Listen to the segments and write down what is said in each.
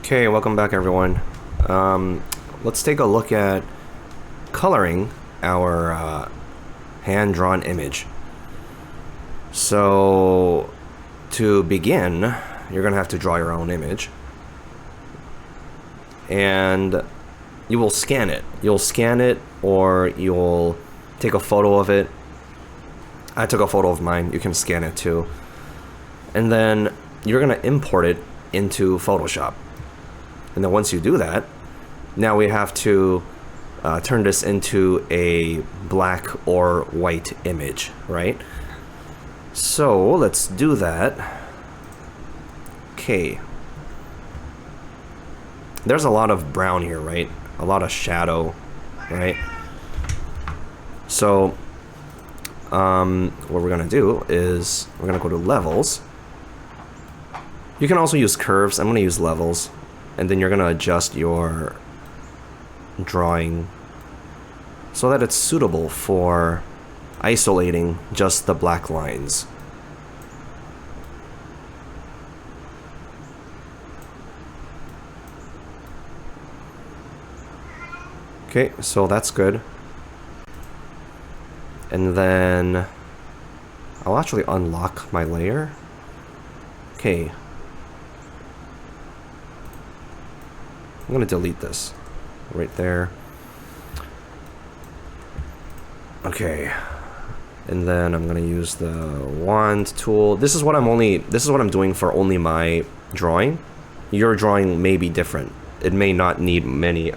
Okay, welcome back everyone. Let's take a look at coloring our hand-drawn image. So, to begin, you're gonna have to draw your own image. And you will scan it. You'll scan it or you'll take a photo of it. I took a photo of mine, you can scan it too. And then you're gonna import it into Photoshop. And then once you do that, now we have to turn this into a black or white image, right? So let's do that. Okay. There's a lot of brown here, right? A lot of shadow, right? So what we're gonna do is we're gonna go to levels. You can also use curves. I'm gonna use levels. And then you're gonna adjust your drawing so that it's suitable for isolating just the black lines. Okay, so that's good. And then I'll actually unlock my layer. Okay. I'm gonna delete this right there. Okay, and then I'm gonna use the wand tool. This is what I'm doing for only my drawing. Your drawing may be different. It may not need many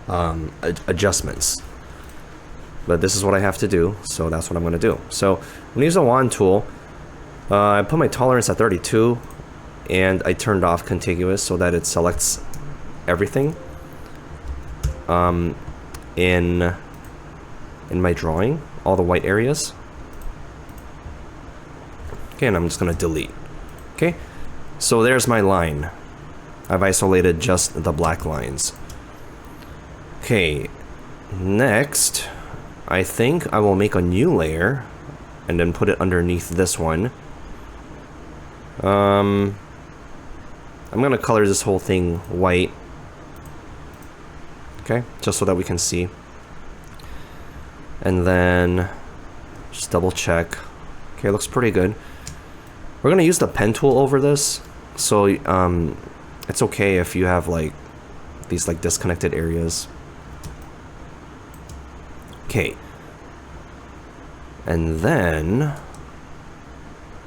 adjustments. But this is what I have to do, so that's what I'm gonna do. So I'm gonna use the wand tool. I put my tolerance at 32. And I turned off contiguous so that it selects everything in my drawing, all the white areas. Okay, and I'm just gonna delete. Okay, so there's my line. I've isolated just the black lines. Okay, next, I think I will make a new layer and then put it underneath this one. I'm gonna color this whole thing white. Okay, just so that we can see. And then just double check. Okay, looks pretty good. We're gonna use the pen tool over this, so it's okay if you have like these like disconnected areas. Okay, and then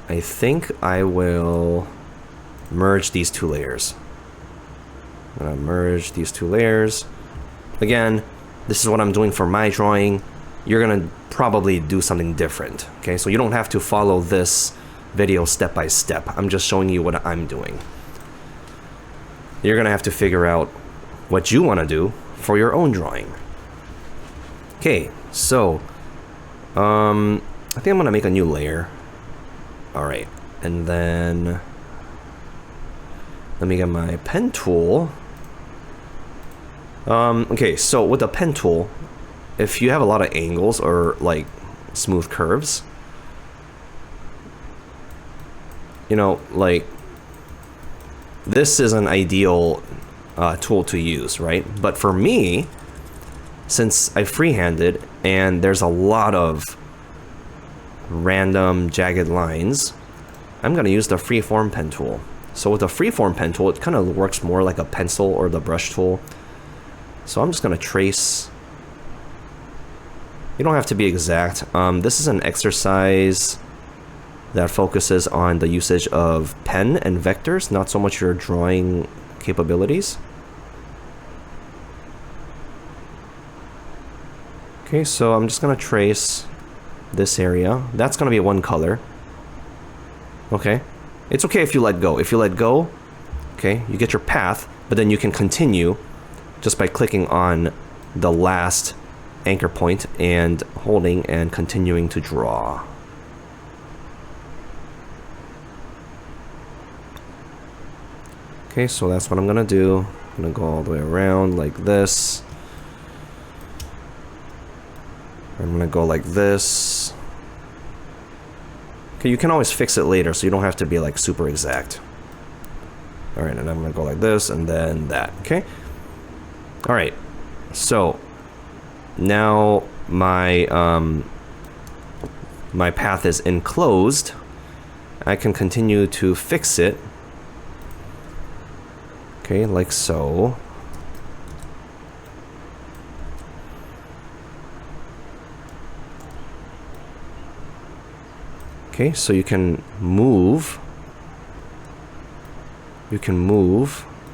I think I will merge these two layers. I'm gonna merge these two layers. Again, this is what I'm doing for my drawing. You're gonna probably do something different. Okay, so you don't have to follow this video step by step. I'm just showing you what I'm doing. You're gonna have to figure out what you want to do for your own drawing. Okay, so I think I'm gonna make a new layer. All right, and then let me get my pen tool. Okay, so with the pen tool, if you have a lot of angles or like smooth curves, you know, like this is an ideal tool to use, right? But for me, since I freehanded and there's a lot of random jagged lines, I'm gonna use the freeform pen tool. So with the freeform pen tool, it kind of works more like a pencil or the brush tool. So I'm just gonna trace. You don't have to be exact. This is an exercise that focuses on the usage of pen and vectors, not so much your drawing capabilities. Okay, so I'm just gonna trace this area. That's gonna be one color. Okay. It's okay if you let go. If you let go, okay, you get your path, but then you can continue just by clicking on the last anchor point and holding and continuing to draw. Okay, so that's what I'm gonna do. I'm gonna go all the way around like this. I'm gonna go like this. Okay, you can always fix it later, so you don't have to be like super exact. All right, and I'm gonna go like this and then that, okay? All right, so now my my path is enclosed. I can continue to fix it. Okay, like so. Okay, so you can move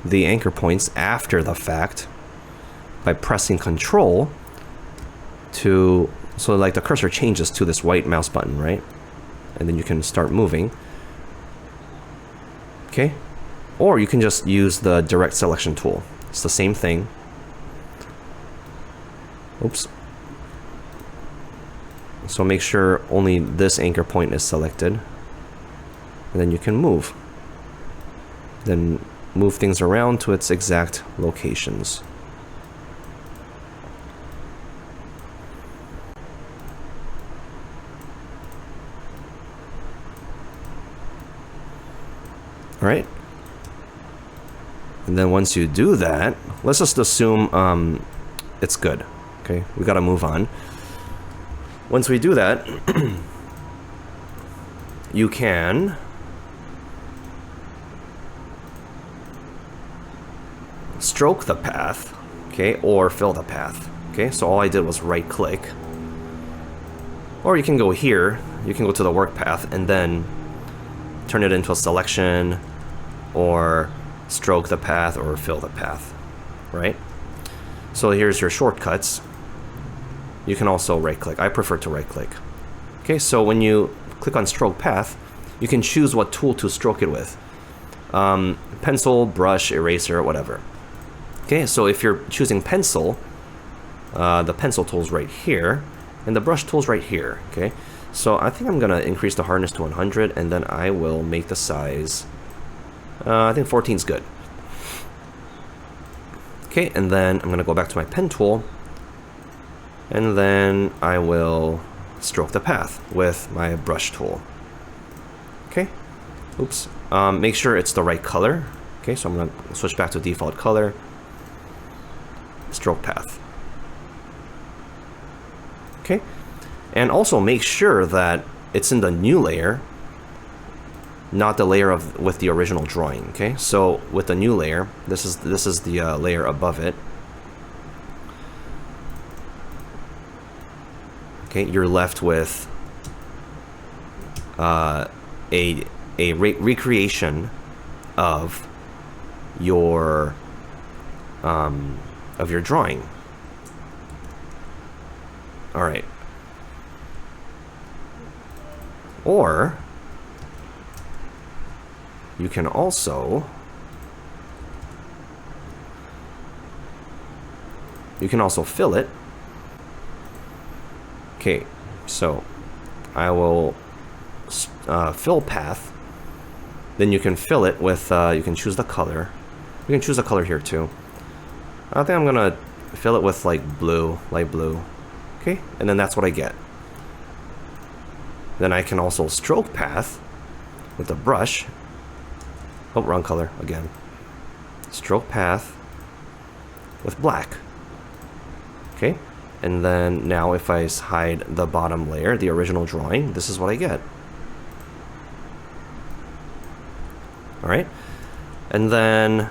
the anchor points after the fact by pressing Control to, so like the cursor changes to this white mouse button, right? And then you can start moving. Okay, or you can just use the direct selection tool. It's the same thing. Oops. So make sure only this anchor point is selected, and then you can move. Then move things around to its exact locations. All right. And then once you do that, let's just assume it's good. Okay, we gotta move on. Once we do that, you can stroke the path, okay, or fill the path. Okay, so all I did was right click. Or you can go here, you can go to the work path and then turn it into a selection, or stroke the path, or fill the path, right? So here's your shortcuts. You can also right click. I prefer to right click. Okay, so when you click on stroke path, you can choose what tool to stroke it with. Pencil, brush, eraser, whatever. Okay, so if you're choosing pencil, the pencil tool's right here, and the brush tool's right here, okay? So I think I'm gonna increase the hardness to 100, and then I will make the size, I think 14 is good. Okay, and then I'm gonna go back to my pen tool, and then I will stroke the path with my brush tool. Okay, oops. Make sure it's the right color. Okay, so I'm gonna switch back to default color, stroke path. Okay, and also make sure that it's in the new layer, not the layer with the original drawing. Okay, so with the new layer, this is the layer above it. Okay, you're left with a recreation of your drawing. All right. Or you can also fill it. Okay, so I will fill path. Then you can fill it with, you can choose the color. You can choose a color here too. I think I'm gonna fill it with like blue, light blue. Okay, and then that's what I get. Then I can also stroke path with the brush. Oh, wrong color again. Stroke path with black. Okay. And then now if I hide the bottom layer, the original drawing, this is what I get. All right. And then,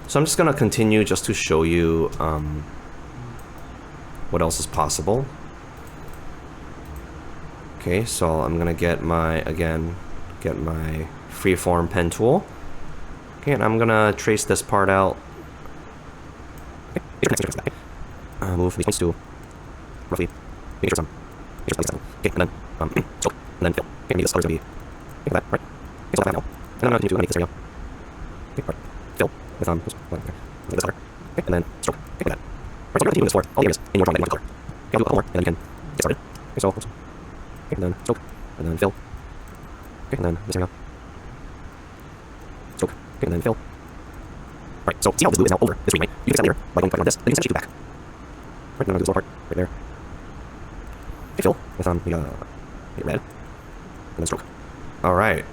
so I'm just gonna continue just to show you what else is possible. Okay, so I'm gonna get my freeform pen tool. Okay, and I'm gonna trace this part out. Move these points to roughly make sure some. Okay, and then stroke, and then fill. Okay, maybe this color's gonna be that, right? Okay, so that now. And I'm gonna continue to this area. Okay, right. Fill with this color. Okay, and then stroke. Okay, like that. Right, so you're gonna continue this for all the areas in your drawing that you want color. Okay, I'll do a couple more, and then you can get started. Okay, so okay, and then stroke, and then fill. Okay, and then this area. Stroke. Okay, and then fill. Right, so see how this blue is now over this green, right? You can extend layer by going on this, then you can send it back. Right, then I'll do this little part right there. Okay, fill with the red, and then stroke. All right.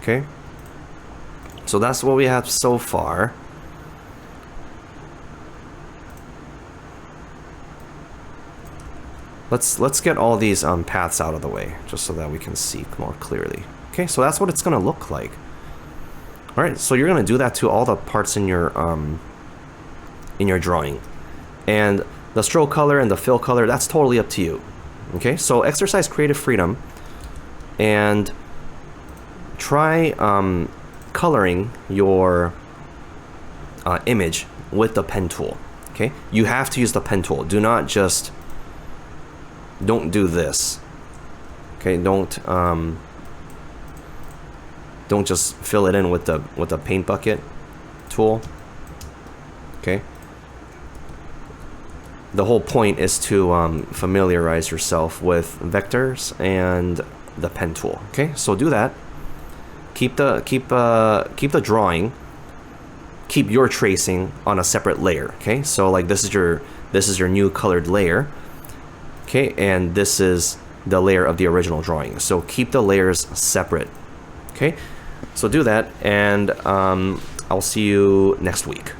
Okay. So that's what we have so far. Let's get all these paths out of the way, just so that we can see more clearly. Okay, so that's what it's gonna look like. All right, so you're gonna do that to all the parts in your drawing, and the stroke color and the fill color, that's totally up to you. Okay, so exercise creative freedom and try coloring your image with the pen tool. Okay, you have to use the pen tool. Do not just don't do this. Okay, don't just fill it in with the paint bucket tool. Okay, the whole point is to familiarize yourself with vectors and the pen tool. Okay, so do that. Keep the drawing. Keep your tracing on a separate layer. Okay, so like this is your new colored layer. Okay, and this is the layer of the original drawing. So keep the layers separate. Okay, so do that, and I'll see you next week.